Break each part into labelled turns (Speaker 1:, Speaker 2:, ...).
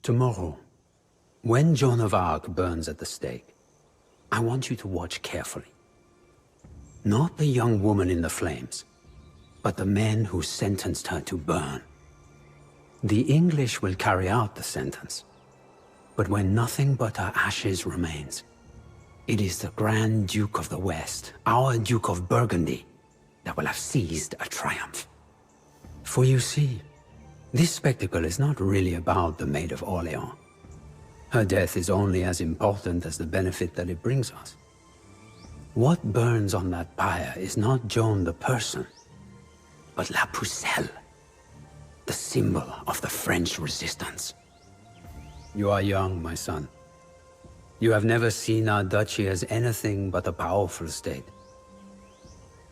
Speaker 1: Tomorrow, when Joan of Arc burns at the stake, I want you to watch carefully. Not the young woman in the flames, but the men who sentenced her to burn. The English will carry out the sentence, but when nothing but her ashes remains, it is the Grand Duke of the West, our Duke of Burgundy, that will have seized a triumph. For you see, this spectacle is not really about the Maid of Orleans. Her death is only as important as the benefit that it brings us. What burns on that pyre is not Joan the person, but La Pucelle, the symbol of the French resistance. You are young, my son. You have never seen our duchy as anything but a powerful state.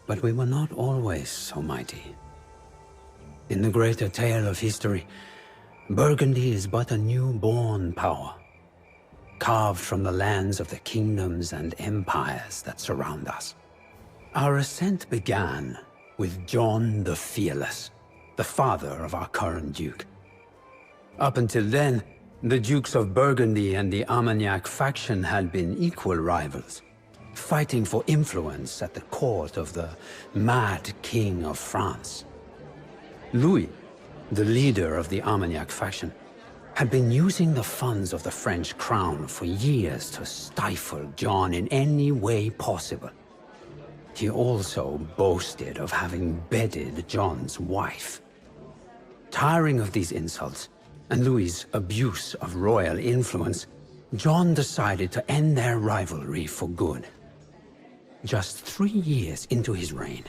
Speaker 1: But we were not always so mighty. In the greater tale of history, Burgundy is but a newborn power, carved from the lands of the kingdoms and empires that surround us. Our ascent began with John the Fearless, the father of our current duke. Up until then, the Dukes of Burgundy and the Armagnac faction had been equal rivals, fighting for influence at the court of the Mad King of France. Louis, the leader of the Armagnac faction, had been using the funds of the French crown for years to stifle John in any way possible. He also boasted of having bedded John's wife. Tiring of these insults, and Louis's abuse of royal influence, John decided to end their rivalry for good. Just 3 years into his reign,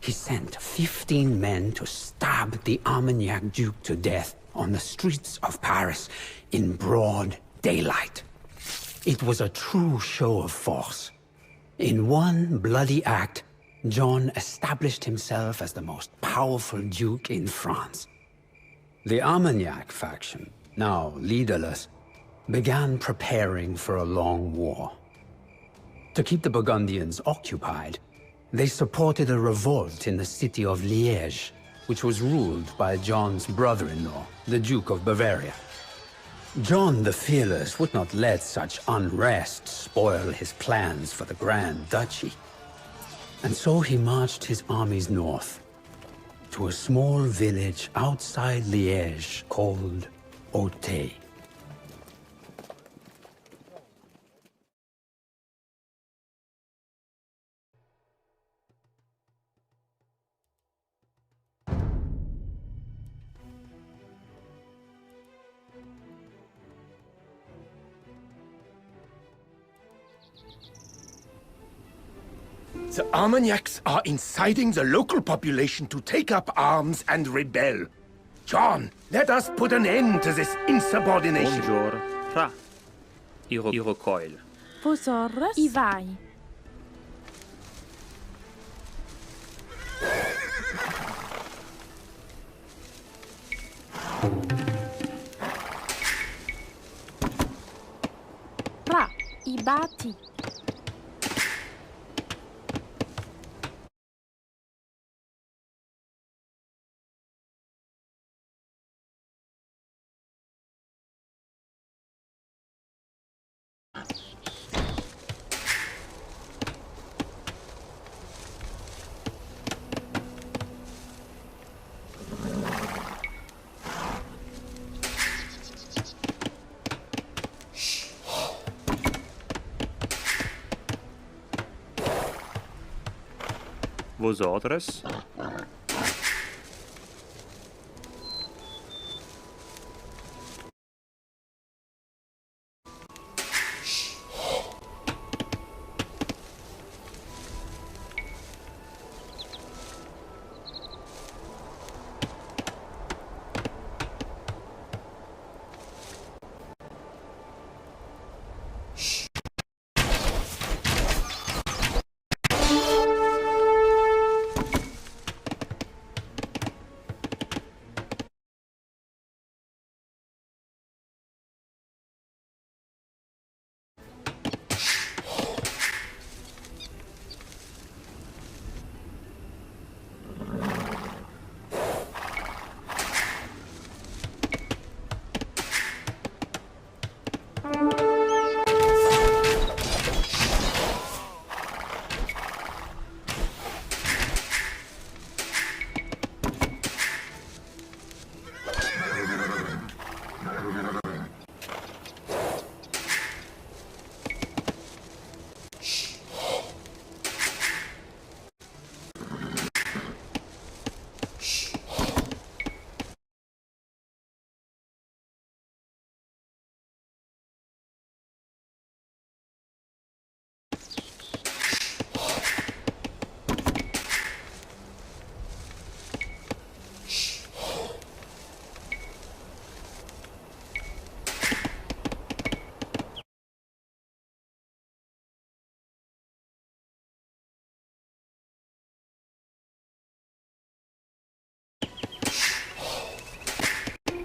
Speaker 1: he sent 15 men to stab the Armagnac Duke to death on the streets of Paris in broad daylight. It was a true show of force. In one bloody act, John established himself as the most powerful duke in France. The Armagnac faction, now leaderless, began preparing for a long war. To keep the Burgundians occupied, they supported a revolt in the city of Liège, which was ruled by John's brother-in-law, the Duke of Bavaria. John the Fearless would not let such unrest spoil his plans for the Grand Duchy. And so he marched his armies north, to a small village outside Liège called Auteuil.
Speaker 2: The Armagnacs are inciting the local population to take up arms and rebel. John, let us put an end to this insubordination.
Speaker 3: Bonjour. Ra. Irocoil.
Speaker 4: Vosorras. I vai. Ra. I bati.
Speaker 3: Vosotras.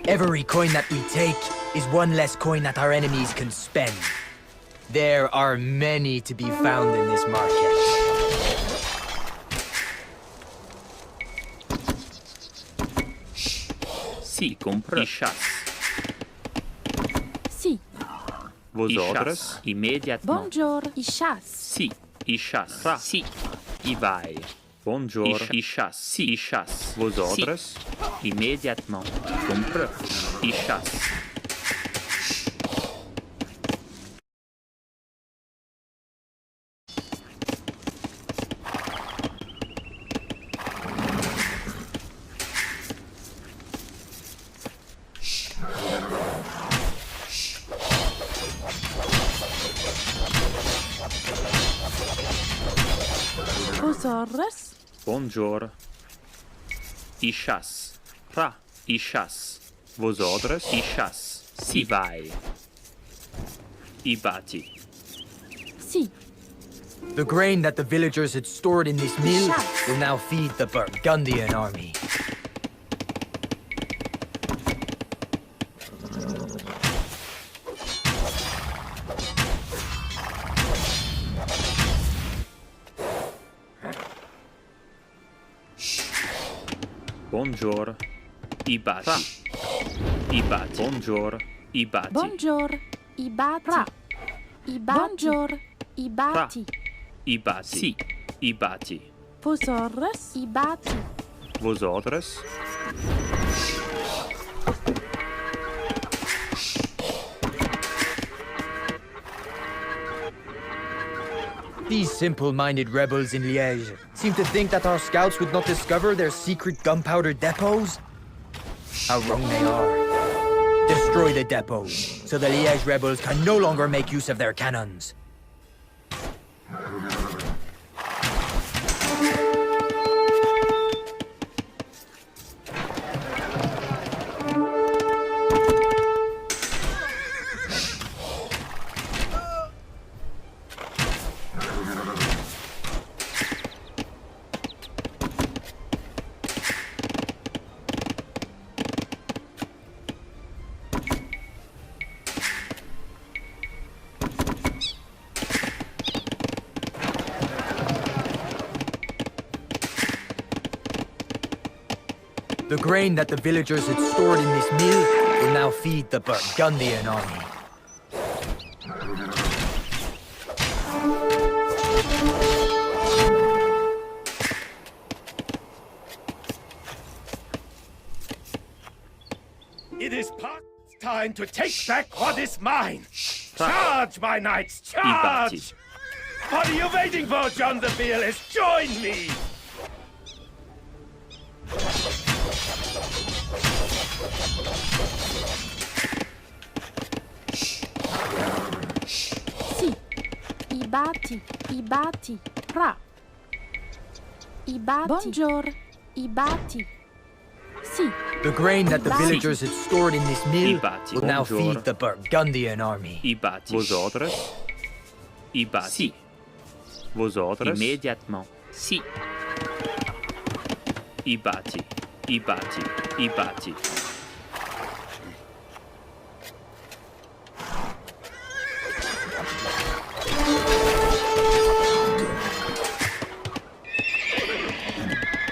Speaker 5: Every coin that we take is one less coin that our enemies can spend. There are many to be found in this market.
Speaker 3: Si, compré. Il chasse.
Speaker 4: Si.
Speaker 3: Vos
Speaker 6: Il
Speaker 3: ordres,
Speaker 6: chasse.
Speaker 3: immédiatement.
Speaker 4: Bonjour. Il chasse.
Speaker 3: Si, il chasse. Fra. Si, il vaille. Bonjour, il chasse. Si, il chasse. Vos ordres, immédiatement. Compré. Il chasse.
Speaker 4: Vos ordres.
Speaker 3: Bonjour. Il chasse. Fra. Il chasse. Vos ordres, il chasse. Si, vaille. I bati.
Speaker 4: Si.
Speaker 5: The grain that the villagers had stored in this mill
Speaker 4: Shots.
Speaker 5: will now feed the Burgundian army.
Speaker 3: Bonjour. I bati. I bati. Bonjour. I bati.
Speaker 4: Bonjour. I bati. I Bonjour. I bati.
Speaker 3: I bati. Si. I bati.
Speaker 4: Vos ordres. I bati.
Speaker 3: Vos ordres.
Speaker 5: These simple-minded rebels in Liège seem to think that our scouts would not discover their secret gunpowder depots. How wrong they are. Destroy the depots, so the Liège rebels can no longer make use of their cannons. The grain that the villagers had stored in this mill will now feed the Burgundian army.
Speaker 2: It is past time to take back what is mine. Charge, my knights, charge! What are you waiting for, John the Fearless? Join me!
Speaker 4: Si. I bati. I bati. Pra. I bati. Bonjour. I bati. Si.
Speaker 5: The grain that the
Speaker 4: Bati.
Speaker 5: villagers had stored in this mill
Speaker 3: Bati.
Speaker 5: will now
Speaker 3: Bonjour.
Speaker 5: feed the Burgundian army.
Speaker 3: I bati. Vos ordres. I bati. Si. Vos ordres. Immédiatement. Si. I bati. I bati. I bati.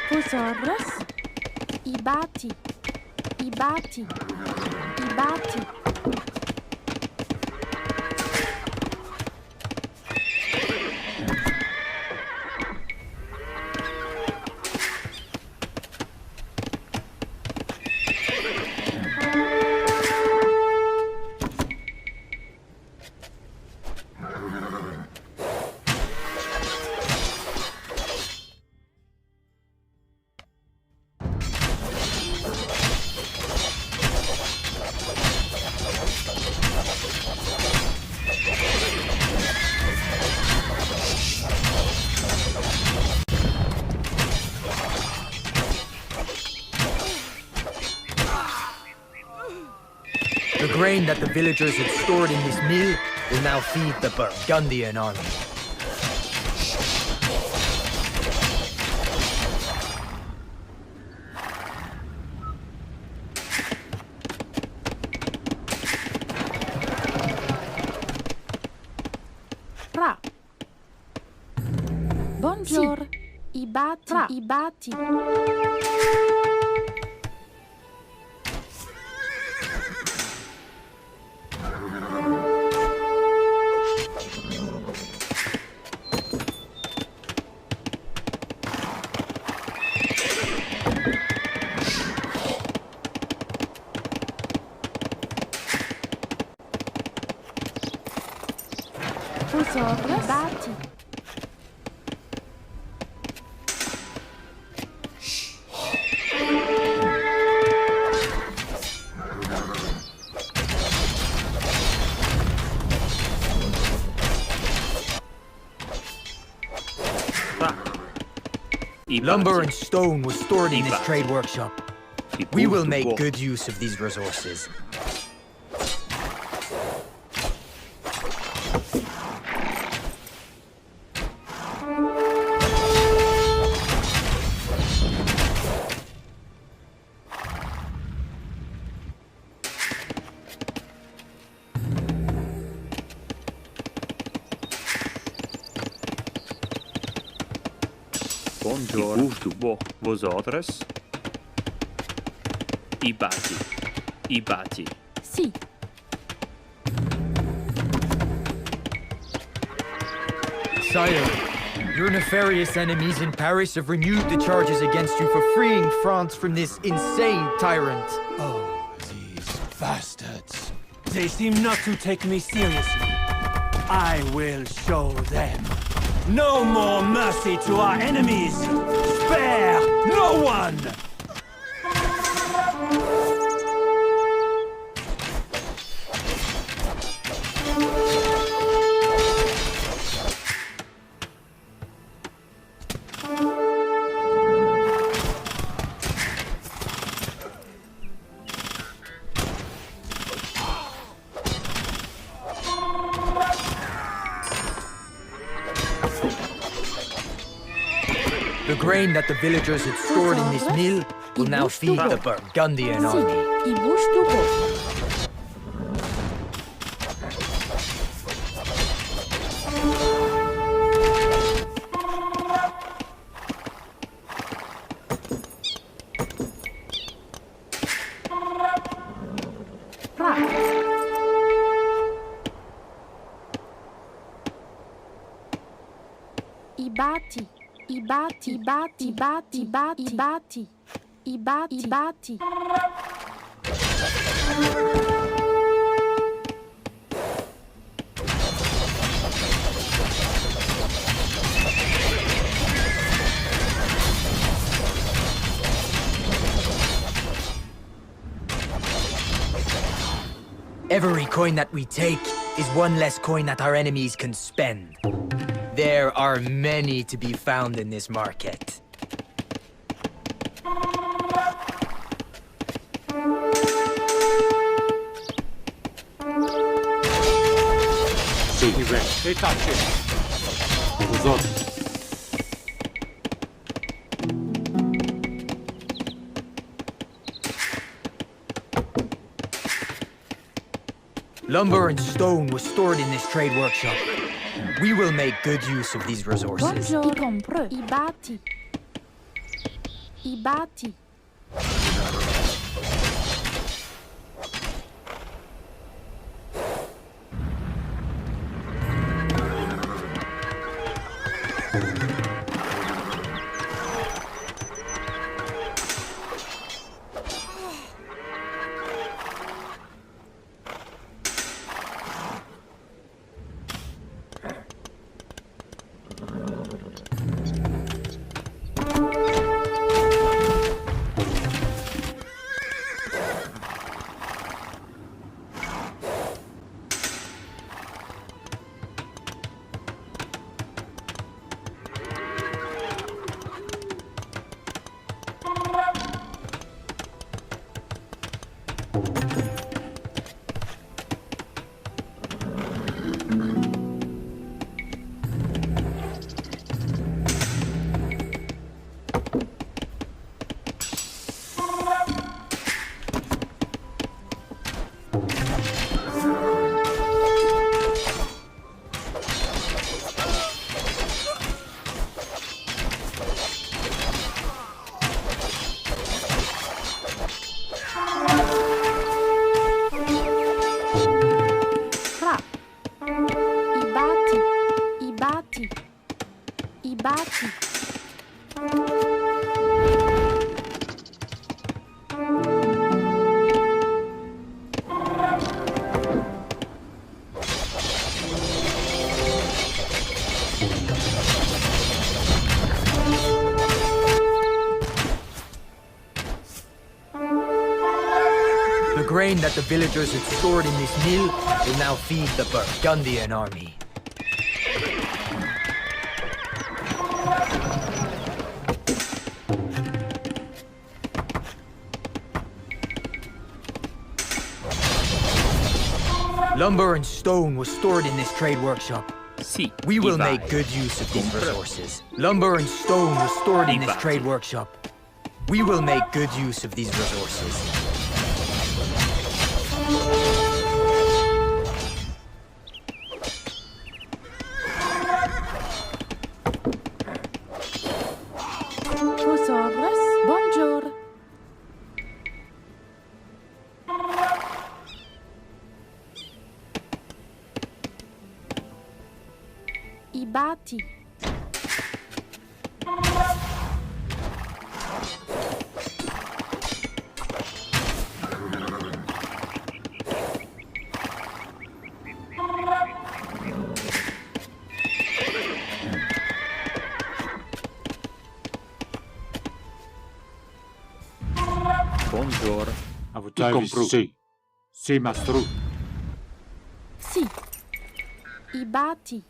Speaker 4: Vos ordres. I bati. I bati. I bati.
Speaker 5: The grain that the villagers had stored in this mill will now feed the Burgundian army.
Speaker 4: Bonjour. Ibati. Ibati. Ibati.
Speaker 5: Lumber and stone was stored in this trade workshop. We will make good use of these resources.
Speaker 3: Bonjour. Vos ordres? Ibati. Ibati.
Speaker 4: Si.
Speaker 5: Sire, your nefarious enemies in Paris have renewed the charges against you for freeing France from this insane tyrant.
Speaker 6: Oh, these bastards. They seem not to take me seriously. I will show them. No more mercy to our enemies! Spare no one!
Speaker 5: The grain that the villagers had stored in this mill will now feed the Burgundian army.
Speaker 4: I bouge tout beau. Ibati. Ibati, ibati, ibati, ibati, ibati, ibati, ibati.
Speaker 5: Every coin that we take is one less coin that our enemies can spend. There are many to be found in this market. Lumber and stone was stored in this trade workshop. We will make good use of these resources.
Speaker 4: Bonjour. I compreux. Ibati. Ibati.
Speaker 5: The grain that the villagers had stored in this mill will now feed the Burgundian army. Lumber and stone was stored in this trade workshop.
Speaker 3: Sì,
Speaker 5: We will
Speaker 3: vai.
Speaker 5: make good use of these resources. Lumber and stone was stored in this
Speaker 3: Infatti.
Speaker 5: trade workshop. We will make good use of these resources.
Speaker 4: Vosotros, bonjour. Ibati.
Speaker 3: Bonjour.
Speaker 7: Sì. Sì, mastro.
Speaker 4: Si. Ibati.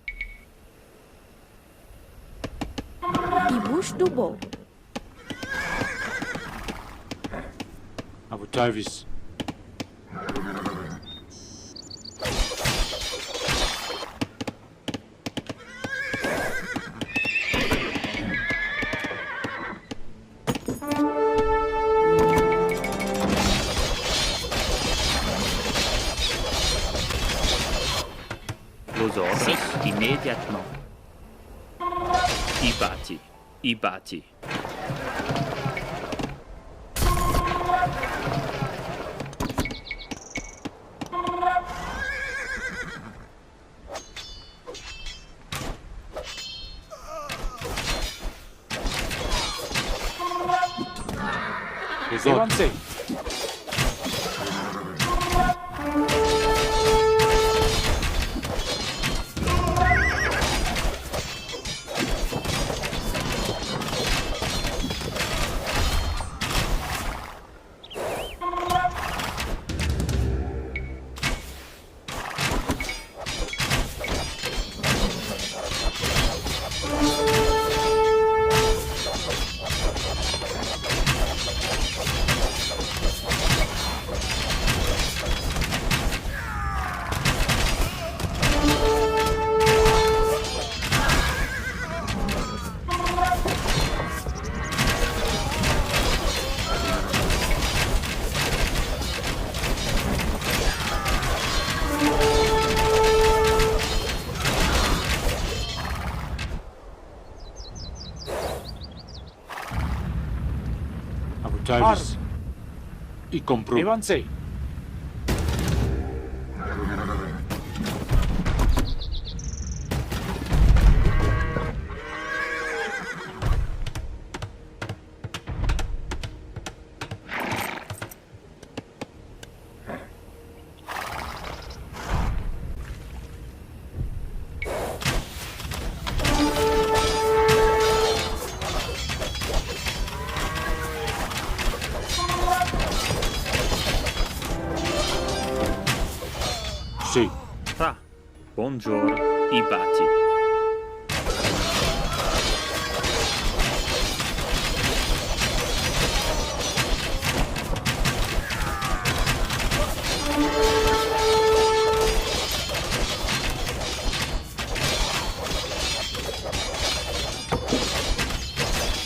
Speaker 4: Ibush dubo.
Speaker 7: Avutavis.
Speaker 3: Vos ordres, immédiatement. Ibati. Ibati.
Speaker 7: Esatto. Avutavis. I compro. Evansei. Sì.
Speaker 3: Fra. Bonjour. Ibati.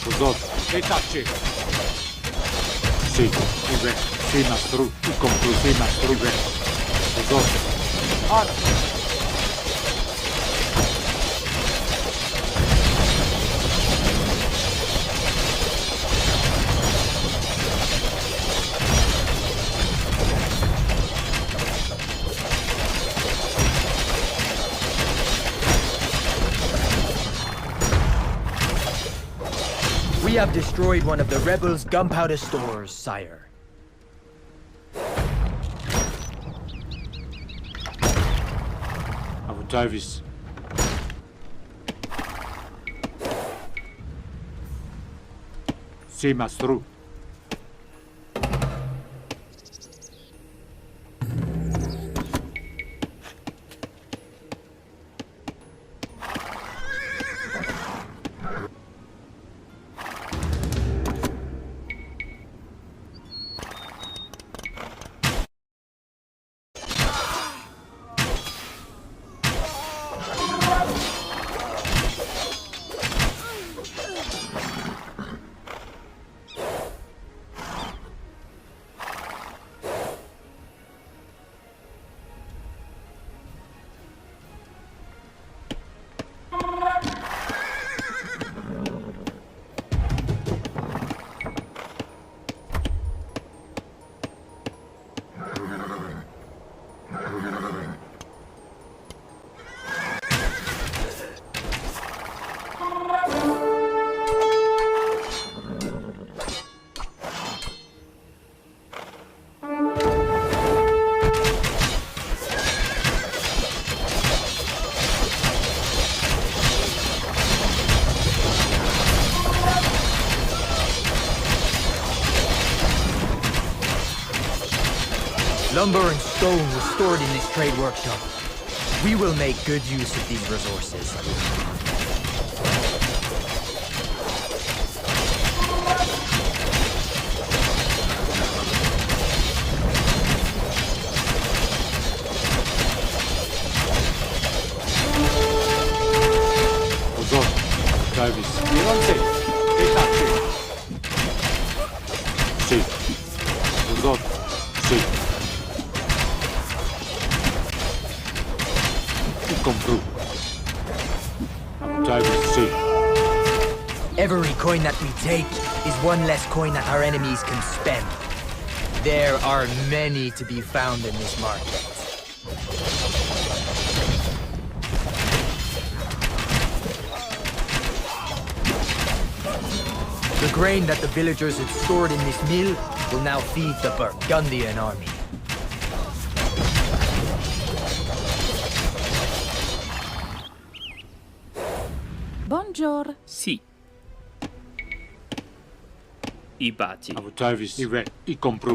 Speaker 7: Esatto. E tacci. Sì. Ive. Sì, mastro. I compro. Sì, mastro. Ive. Esatto.
Speaker 5: We have destroyed one of the rebels' gunpowder stores, sire.
Speaker 7: Avutavis. Sì, mastro.
Speaker 5: Lumber and stone were stored in this trade workshop. We will make good use of these resources.
Speaker 7: Pozor, Travis. Bilanci, etači. Sì. Pozor, sì. Compru. Travis, sì.
Speaker 5: Every coin that we take is one less coin that our enemies can spend. There are many to be found in this market. The grain that the villagers had stored in this mill will now feed the Burgundian army.
Speaker 4: Bonjour.
Speaker 3: Sì. I bati.
Speaker 7: Abu Travis, i re, i compru.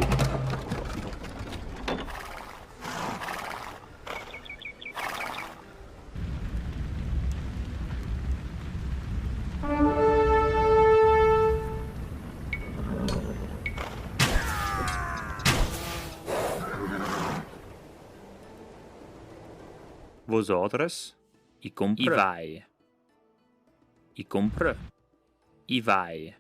Speaker 3: Vosotros, i compră. I vai. I compră. I vai.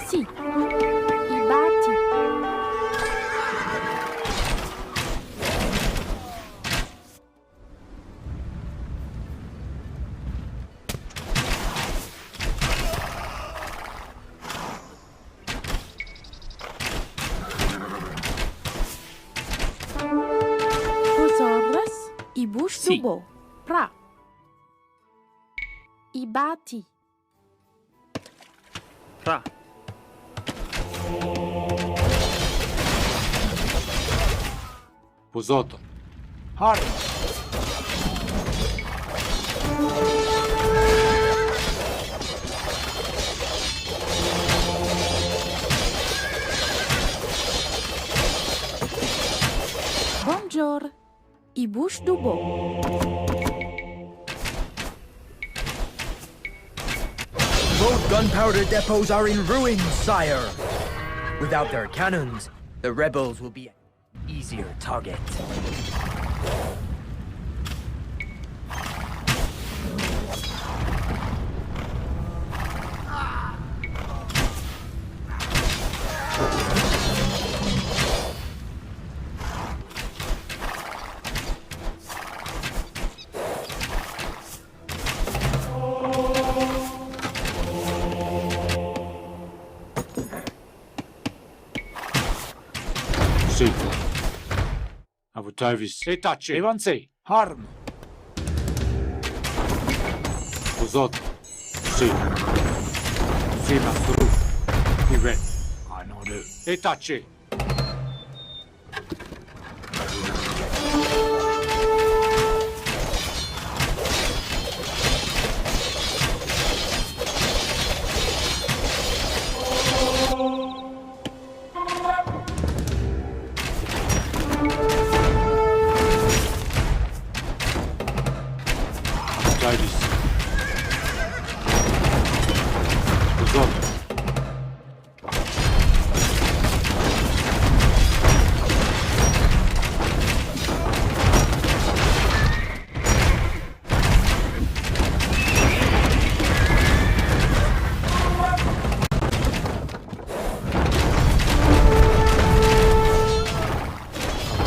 Speaker 4: Sì. I bati. Vosotros, i bush
Speaker 3: Sì.
Speaker 4: dubo. Pra. I bati.
Speaker 3: Ra.
Speaker 7: Pozoto.
Speaker 6: Harm.
Speaker 4: Bonjour. I bush dubo.
Speaker 5: Both gunpowder depots are in ruins, sire. Without their cannons, the rebels will be an easier target.
Speaker 7: Sì. Abu Travis, etači. Bilanci.
Speaker 6: Harm.
Speaker 7: Pozoto. Sì. Sì, mastru. I re. Anodu. Etači. Travis. Pozoto.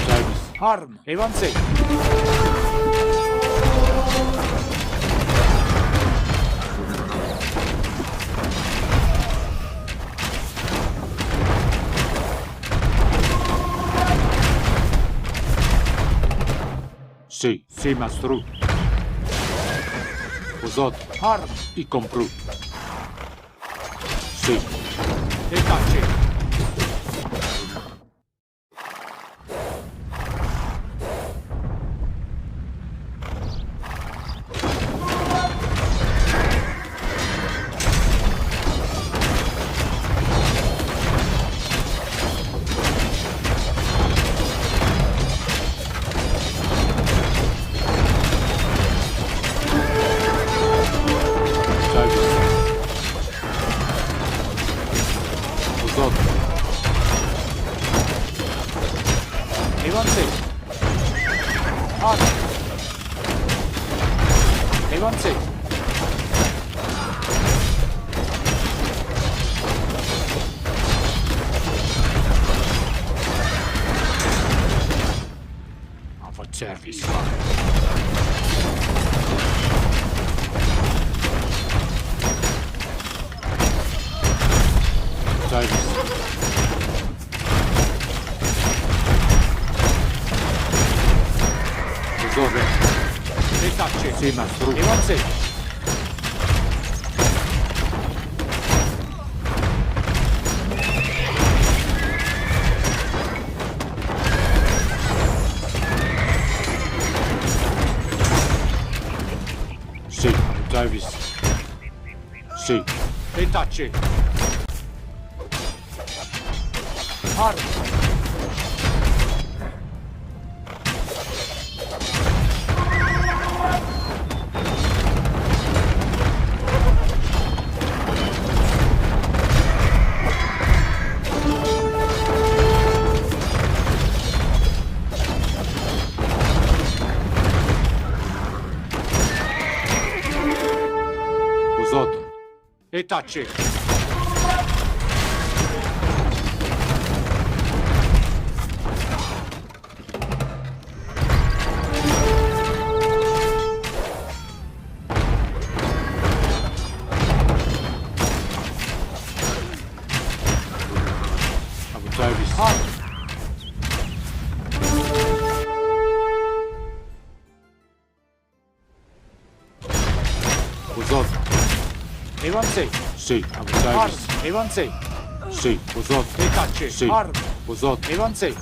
Speaker 7: Travis.
Speaker 6: Harm.
Speaker 7: Bilanci. Sì, sì, mastru. Pozoto.
Speaker 6: Harm.
Speaker 7: I compru. Sì. E taci. Service. Service. Dove? Le tacce. Sì, mastro. E non sei. Sì, Davis. Sì. Le tacce. Arma. E tacce. Abu Davis. Uzot. Evan 6. Sì, Abu Davis. Evan 6. Sì, Uzot. E tacce. Sì. Uzot. Evan 6.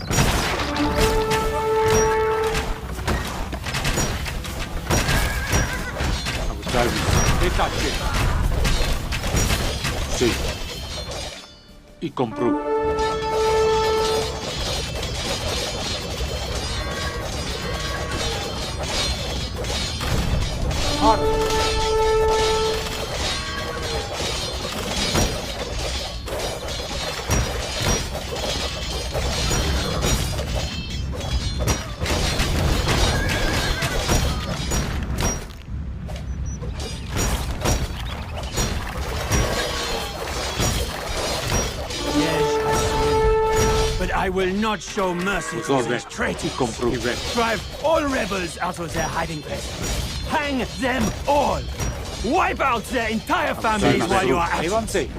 Speaker 7: Abu Davis. E tacce. Sì. I compru.
Speaker 6: I will not show mercy to these traitors. Drive all rebels out of their hiding places. Hang them all. Wipe out their entire families while you are absent.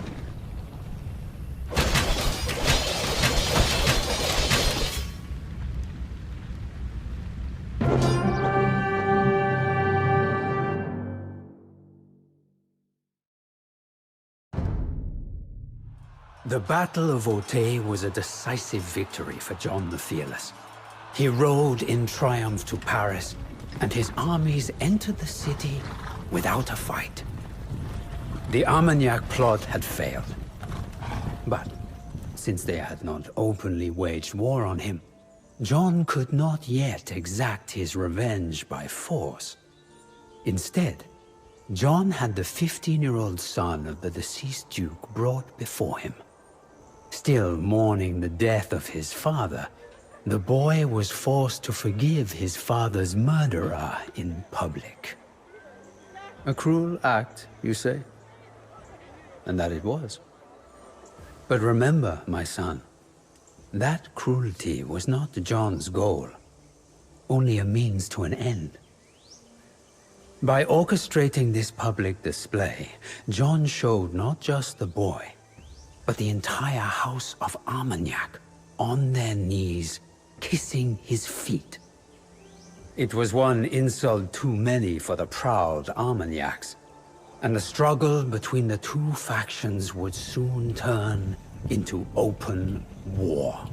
Speaker 1: The Battle of Auteuil was a decisive victory for John the Fearless. He rode in triumph to Paris, and his armies entered the city without a fight. The Armagnac plot had failed. But since they had not openly waged war on him, John could not yet exact his revenge by force. Instead, John had the 15-year-old son of the deceased duke brought before him. Still mourning the death of his father, the boy was forced to forgive his father's murderer in public. A cruel act, you say? And that it was. But remember, my son, that cruelty was not John's goal, only a means to an end. By orchestrating this public display, John showed not just the boy, but the entire house of Armagnac on their knees, kissing his feet. It was one insult too many for the proud Armagnacs, And the struggle between the two factions would soon turn into open war.